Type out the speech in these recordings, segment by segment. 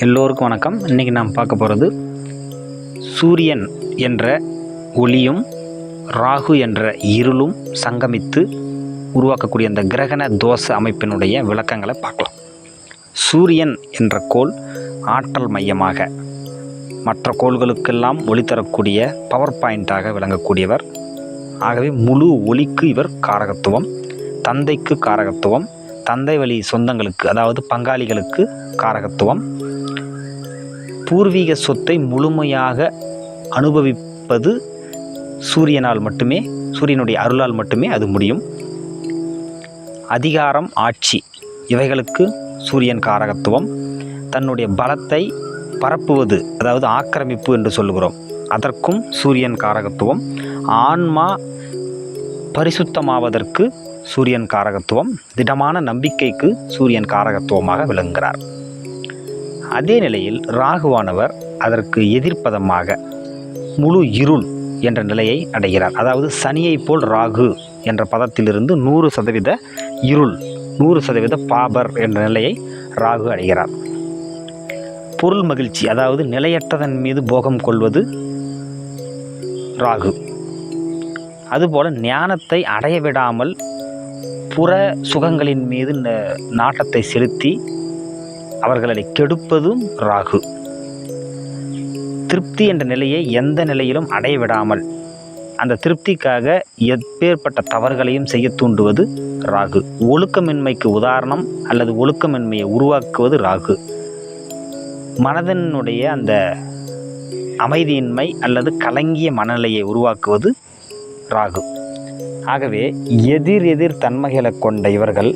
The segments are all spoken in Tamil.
எல்லோருக்கும் வணக்கம். இன்றைக்கி நாம் பார்க்க போகிறது சூரியன் என்ற ஒளியும் ராகு என்ற இருளும் சங்கமித்து உருவாக்கக்கூடிய அந்த கிரகண தோஷ அமைப்பினுடைய விளக்கங்களை பார்க்கலாம். சூரியன் என்ற கோள் ஆற்றல் மையமாக மற்ற கோள்களுக்கெல்லாம் ஒளி தரக்கூடிய பவர் பாயிண்டாக விளங்கக்கூடியவர். ஆகவே முழு ஒளிக்கு இவர் காரகத்துவம், தந்தைக்கு காரகத்துவம், தந்தை வழி சொந்தங்களுக்கு அதாவது பங்காளிகளுக்கு காரகத்துவம், பூர்வீக சொத்தை முழுமையாக அனுபவிப்பது சூரியனால் மட்டுமே, சூரியனுடைய அருளால் மட்டுமே அது முடியும். அதிகாரம், ஆட்சி இவைகளுக்கு சூரியன் காரகத்துவம். தன்னுடைய பலத்தை பரப்புவது அதாவது ஆக்கிரமிப்பு என்று சொல்லுகிறோம், அதற்கும் சூரியன் காரகத்துவம். ஆன்மா பரிசுத்தமாவதற்கு சூரியன் காரகத்துவம். திடமான நம்பிக்கைக்கு சூரியன் காரகத்துவமாக விளங்குகிறார். அதே நிலையில் ராகுவானவர் அதற்கு எதிர்ப்பதமாக முழு இருள் என்ற நிலையை அடைகிறார். அதாவது சனியை போல் ராகு என்ற பதத்திலிருந்து 100% இருள், 100% பாபர் என்ற நிலையை ராகு அடைகிறார். பொருள் மகிழ்ச்சி அதாவது நிலையற்றதன் மீது போகம் கொள்வது ராகு. அதுபோல ஞானத்தை அடைய விடாமல் புற சுகங்களின் மீது நாட்டத்தை செலுத்தி அவர்களை கெடுப்பதும் ராகு. திருப்தி என்ற நிலையை எந்த நிலையிலும் அடைய விடாமல் அந்த திருப்திக்காக எப்பேற்பட்ட தவறுகளையும் செய்ய தூண்டுவது ராகு. ஒழுக்கமின்மைக்கு உதாரணம் அல்லது ஒழுக்கமின்மையை உருவாக்குவது ராகு. மனதனுடைய அந்த அமைதியின்மை அல்லது கலங்கிய மனநிலையை உருவாக்குவது ராகு. ஆகவே எதிர் தன்மைகளை கொண்ட இவர்கள்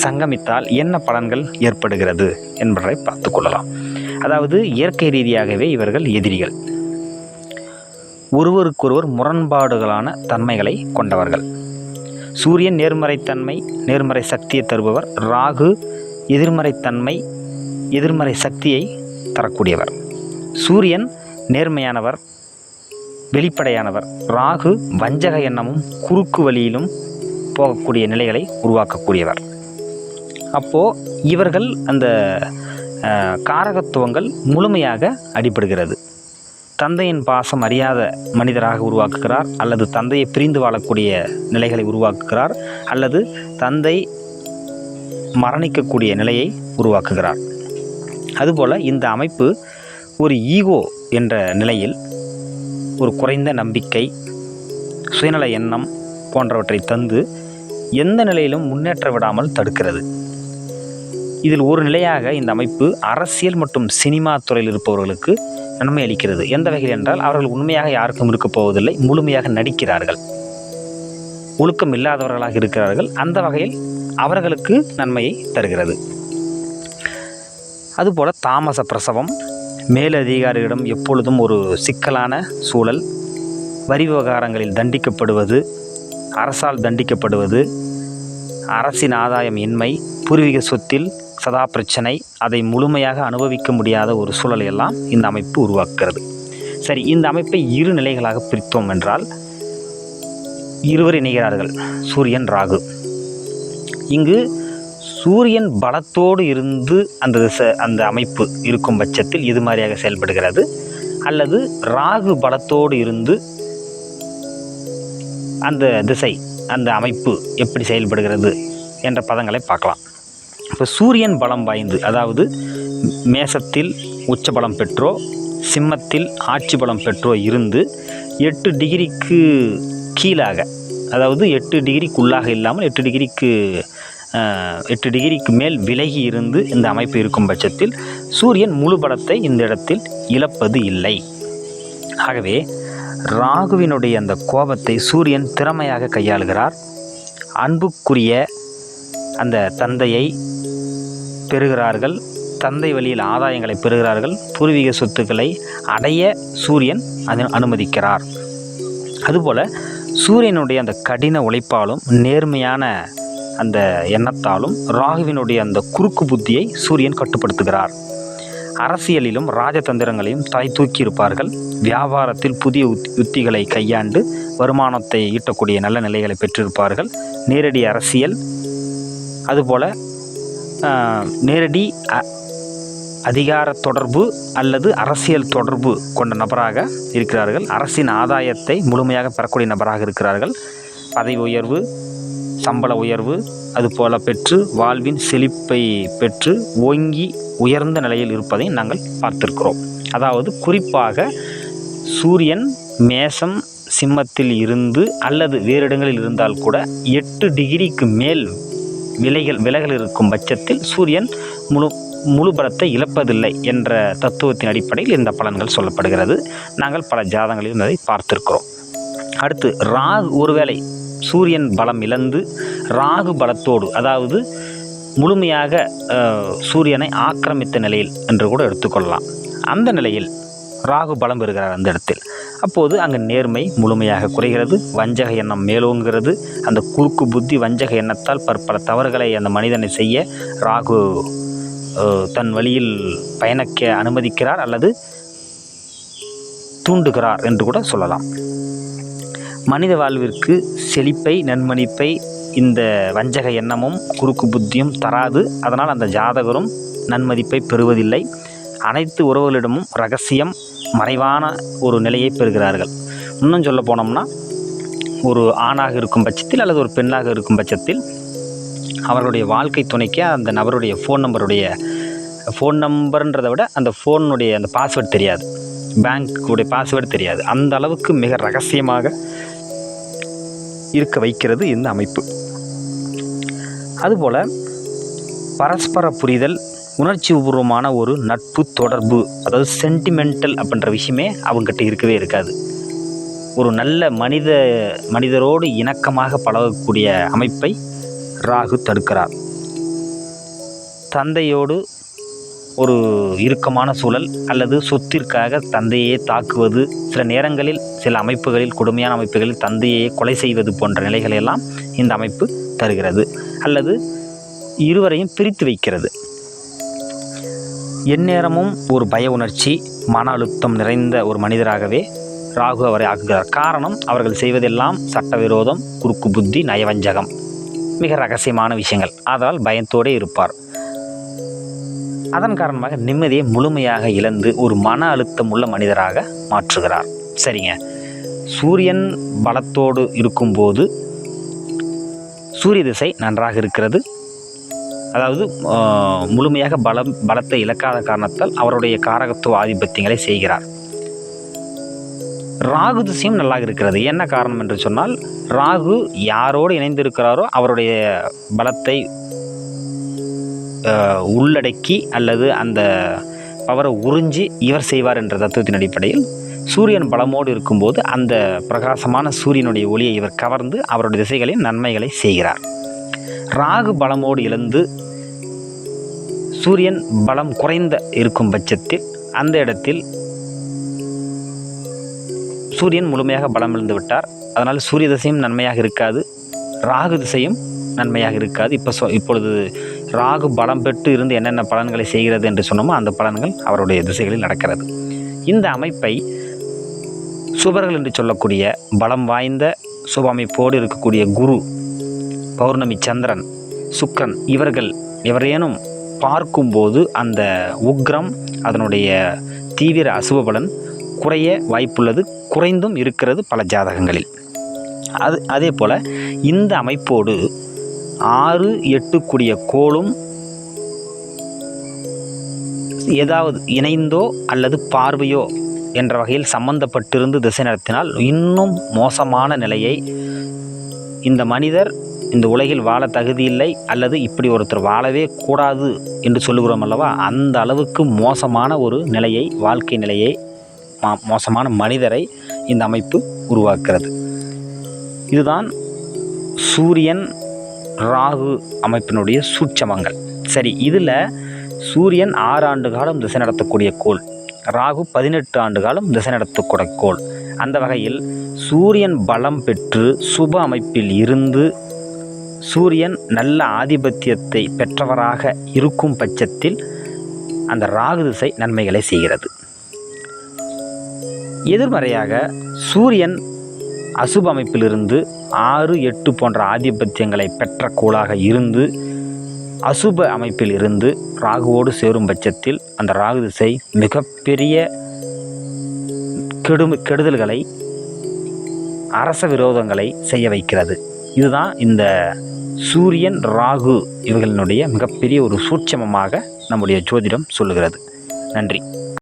சங்கமித்தால் என்ன பலன்கள் ஏற்படுகிறது என்பதை பார்த்து கொள்ளலாம். அதாவது இயற்கை ரீதியாகவே இவர்கள் எதிரிகள், ஒருவருக்கொருவர் முரண்பாடுகளான தன்மைகளை கொண்டவர்கள். சூரியன் நேர்மறைத்தன்மை, நேர்மறை சக்தியை தருபவர். ராகு எதிர்மறைத்தன்மை, எதிர்மறை சக்தியை தரக்கூடியவர். சூரியன் நேர்மையானவர், வெளிப்படையானவர். ராகு வஞ்சக எண்ணமும் குறுக்கு வழியிலும் போகக்கூடிய நிலைகளை உருவாக்கக்கூடியவர். அப்போது இவர்கள் அந்த காரகத்துவங்கள் முழுமையாக அடிபடுகிறது. தந்தையின் பாசம் அறியாத மனிதராக உருவாக்குகிறார், அல்லது தந்தையை பிரிந்து வாழக்கூடிய நிலைகளை உருவாக்குகிறார், அல்லது தந்தை மரணிக்கக்கூடிய நிலையை உருவாக்குகிறார். அதுபோல் இந்த அமைப்பு ஒரு ஈகோ என்ற நிலையில் ஒரு குறைந்த நம்பிக்கை, சுயநல எண்ணம் போன்றவற்றை தந்து எந்த நிலையிலும் முன்னேற்ற விடாமல் தடுக்கிறது. இதில் ஒரு நிலையாக இந்த அமைப்பு அரசியல் மற்றும் சினிமா துறையில் இருப்பவர்களுக்கு நன்மை அளிக்கிறது. எந்த வகையில் என்றால் அவர்கள் உண்மையாக யாருக்கும் இருக்கப் போவதில்லை, முழுமையாக நடிக்கிறார்கள், ஒழுக்கம் இல்லாதவர்களாக இருக்கிறார்கள். அந்த வகையில் அவர்களுக்கு நன்மையை தருகிறது. அதுபோல் தாமச பிரசவம், மேலதிகாரியிடம் எப்பொழுதும் ஒரு சிக்கலான சூழல், வரி விவகாரங்களில் தண்டிக்கப்படுவது, அரசால் தண்டிக்கப்படுவது, அரசின் ஆதாயம் இன்மை, பூர்வீக சொத்தில் சதா பிரச்சனை, அதை முழுமையாக அனுபவிக்க முடியாத ஒரு சூழலை எல்லாம் இந்த அமைப்பு உருவாக்குகிறது. சரி, இந்த அமைப்பை இரு நிலைகளாக பிரித்தோம் என்றால் இருவர் இணைகிறார்கள், சூரியன் ராகு. இங்கு சூரியன் பலத்தோடு இருந்து அந்த அமைப்பு இருக்கும் பட்சத்தில் இது மாதிரியாக செயல்படுகிறது, அல்லது ராகு பலத்தோடு இருந்து அந்த திசை, அந்த அமைப்பு எப்படி செயல்படுகிறது என்ற பதங்களை பார்க்கலாம். இப்போ சூரியன் பலம் வாய்ந்து, அதாவது மேசத்தில் உச்ச பலம் பெற்றோ சிம்மத்தில் ஆட்சி பலம் பெற்றோ இருந்து 8 டிகிரிக்கு கீழாக, அதாவது 8 டிகிரிக்குள்ளாக இல்லாமல் 8 டிகிரிக்கு மேல் விலகி இருந்து இந்த அமைப்பு இருக்கும் பட்சத்தில் சூரியன் முழு பலத்தை இந்த இடத்தில் இழப்பது இல்லை. ஆகவே ராகுவினுடைய அந்த கோபத்தை சூரியன் திறமையாக கையாளுகிறார். அன்புக்குரிய அந்த தந்தையை பெறுகிறார்கள், தந்தை வழியில் ஆதாயங்களை பெறுகிறார்கள், பூர்வீக சொத்துக்களை அடைய சூரியன் அனுமதிக்கிறார். அதுபோல் சூரியனுடைய அந்த கடின உழைப்பாலும் நேர்மையான அந்த எண்ணத்தாலும் ராகுவினுடைய அந்த குறுக்கு புத்தியை சூரியன் கட்டுப்படுத்துகிறார். அரசியலிலும் ராஜதந்திரங்களையும் தலை தூக்கி இருப்பார்கள். வியாபாரத்தில் புதிய யுத்திகளை கையாண்டு வருமானத்தை ஈட்டக்கூடிய நல்ல நிலைகளை பெற்றிருப்பார்கள். நேரடி அரசியல், அதுபோல் நேரடி அதிகார தொடர்பு அல்லது அரசியல் தொடர்பு கொண்ட நபராக இருக்கிறார்கள். அரசின் ஆதாயத்தை முழுமையாக பெறக்கூடிய நபராக இருக்கிறார்கள். பதவி உயர்வு, சம்பள உயர்வு அதுபோல பெற்று வாழ்வின் செழிப்பை பெற்று ஓங்கி உயர்ந்த நிலையில் இருப்பதை நாங்கள் பார்த்திருக்கிறோம். அதாவது குறிப்பாக சூரியன் மேஷம் சிம்மத்தில் இருந்து அல்லது வேறு இடங்களில் இருந்தால் கூட 8 டிகிரிக்கு மேல் விலகல் இருக்கும் பட்சத்தில் சூரியன் முழு பலத்தை இழப்பதில்லை என்ற தத்துவத்தின் அடிப்படையில் இந்த பலன்கள் சொல்லப்படுகிறது. நாங்கள் பல ஜாதகங்களில் அதை பார்த்திருக்கிறோம். அடுத்து ராகு ஒருவேளை சூரியன் பலம் இழந்து ராகு பலத்தோடு, அதாவது முழுமையாக சூரியனை ஆக்கிரமித்த நிலையில் என்று கூட எடுத்துக்கொள்ளலாம். அந்த நிலையில் ராகு பலம் பெறுகிறார் அந்த இடத்தில். அப்போது அங்கு நேர்மை முழுமையாக குறைகிறது, வஞ்சக எண்ணம் மேலோங்குகிறது. அந்த குறுக்கு புத்தி வஞ்சக எண்ணத்தால் பற்பல தவறுகளை அந்த மனிதனை செய்ய ராகு தன் வழியில் பயணிக்க அனுமதிக்கிறார் அல்லது தூண்டுகிறார் என்று கூட சொல்லலாம். மனித வாழ்விற்கு செழிப்பை நன்மணிப்பை இந்த வஞ்சக எண்ணமும் குறுக்கு புத்தியும் தராது. அதனால் அந்த ஜாதகரும் நன்மதிப்பை பெறுவதில்லை. அனைத்து உறவுகளிடமும் ரகசியம் மறைவான ஒரு நிலையை பெறுகிறார்கள். இன்னும் சொல்ல போனோம்னா, ஒரு ஆணாக இருக்கும் பட்சத்தில் அல்லது ஒரு பெண்ணாக இருக்கும் பட்சத்தில் அவர்களுடைய வாழ்க்கை துணைக்க அந்த நபருடைய ஃபோன் நம்பர்ன்றதை விட அந்த ஃபோனுடைய அந்த பாஸ்வேர்டு தெரியாது, பேங்க்குடைய பாஸ்வேர்டு தெரியாது. அந்த அளவுக்கு மிக ரகசியமாக இருக்க வைக்கிறது இந்த அமைப்பு. அதுபோல் பரஸ்பர புரிதல், உணர்ச்சி பூர்வமான ஒரு நட்பு தொடர்பு, அதாவது சென்டிமெண்டல் அப்படின்ற விஷயமே அவங்ககிட்ட இருக்கவே இருக்காது. ஒரு நல்ல மனிதரோடு இணக்கமாக பழகக்கூடிய அமைப்பை ராகு தடுக்கிறார். தந்தையோடு ஒரு இறுக்கமான சூழல் அல்லது சொத்திற்காக தந்தையே தாக்குவது, சில நேரங்களில் சில அமைப்புகளில் கொடுமையான அமைப்புகளில் தந்தையை கொலை செய்வது போன்ற நிலைகளெல்லாம் இந்த அமைப்பு தருகிறது அல்லது இருவரையும் பிரித்து வைக்கிறது. எந்நேரமும் ஒரு பய உணர்ச்சி, மன அழுத்தம் நிறைந்த ஒரு மனிதராகவே ராகு அவரை ஆக்குகிறார். காரணம், அவர்கள் செய்வதெல்லாம் சட்டவிரோதம், குறுக்கு புத்தி, நயவஞ்சகம், மிக ரகசியமான விஷயங்கள். அதனால் பயத்தோடு இருப்பார். அதன் காரணமாக நிம்மதியை முழுமையாக இழந்து ஒரு மன அழுத்தம் உள்ள மனிதராக மாற்றுகிறார். சரிங்க, சூரியன் பலத்தோடு இருக்கும்போது சூரிய திசை நன்றாக இருக்கிறது. அதாவது முழுமையாக பலத்தை இழக்காத காரணத்தால் அவருடைய காரகத்துவ ஆதிபத்தியங்களை செய்கிறார். ராகு திசையும் நல்லா இருக்கிறது. என்ன காரணம் என்று சொன்னால், ராகு யாரோடு இணைந்திருக்கிறாரோ அவருடைய பலத்தை உள்ளடக்கி அல்லது அந்த பவரை உறிஞ்சி இவர் செய்வார் என்ற தத்துவத்தின் அடிப்படையில் சூரியன் பலமோடு இருக்கும்போது அந்த பிரகாசமான சூரியனுடைய ஒளியை இவர் கவர்ந்து அவருடைய திசைகளின் நன்மைகளை செய்கிறார். ராகு பலமோடு இழந்து சூரியன் பலம் குறைந்த இருக்கும் பட்சத்தில் அந்த இடத்தில் சூரியன் முழுமையாக பலம் இழந்து விட்டார். அதனால் சூரிய திசையும் நன்மையாக இருக்காது, ராகு திசையும் நன்மையாக இருக்காது. இப்பொழுது ராகு பலம் பெற்று இருந்து என்னென்ன பலன்களை செய்கிறது என்று சொன்னோமோ அந்த பலன்கள் அவருடைய திசைகளில் நடக்கிறது. இந்த அமைப்பை சுபர்கள் என்று சொல்லக்கூடிய பலம் வாய்ந்த சுப அமைப்போடு இருக்கக்கூடிய குரு, பௌர்ணமி, சந்திரன், சுக்கிரன் இவர்கள் எவரேனும் பார்க்கும்போது அந்த உக்ரம், அதனுடைய தீவிர அசுப பலன் குறைய வாய்ப்புள்ளது, குறைந்தும் இருக்கிறது பல ஜாதகங்களில். அதே போல் இந்த அமைப்போடு 6, 8 கூடிய கோளும் ஏதாவது இணைந்தோ அல்லது பார்வையோ என்ற வகையில் சம்பந்தப்பட்டிருந்து திசை நடத்தினால் இன்னும் மோசமான நிலையை இந்த மனிதர் இந்த உலகில் வாழ தகுதியில்லை அல்லது இப்படி ஒருத்தர் வாழவே கூடாது என்று சொல்லுகிறோம் அல்லவா, அந்த அளவுக்கு மோசமான ஒரு நிலையை, வாழ்க்கை நிலையை, மோசமான மனிதரை இந்த அமைப்பு உருவாக்குறது. இதுதான் சூரியன் ராகு அமைப்பினுடைய சூட்சமங்கள். சரி, இதில் சூரியன் 6 ஆண்டு காலம் திசை நடத்தக்கூடிய கோள், ராகு 18 ஆண்டு காலம் திசை நடத்தக்கூடிய கோள். அந்த வகையில் சூரியன் பலம் பெற்று சுப அமைப்பில் இருந்து சூரியன் நல்ல ஆதிபத்தியத்தை பெற்றவராக இருக்கும் பட்சத்தில் அந்த ராகு திசை நன்மைகளை செய்கிறது. எதிர்மறையாக சூரியன் அசுப அமைப்பிலிருந்து 6, 8 போன்ற ஆதிபத்தியங்களை பெற்ற கோளாக இருந்து அசுப அமைப்பில் இருந்து ராகுவோடு சேரும் பட்சத்தில் அந்த ராகு திசை மிகப்பெரிய கெடுதல்களை, அரச விரோதங்களை செய்ய வைக்கிறது. இதுதான் இந்த சூரியன் ராகு இவர்களினுடைய மிகப்பெரிய ஒரு சூட்சமமாக நம்முடைய ஜோதிடம் சொல்லுகிறது. நன்றி.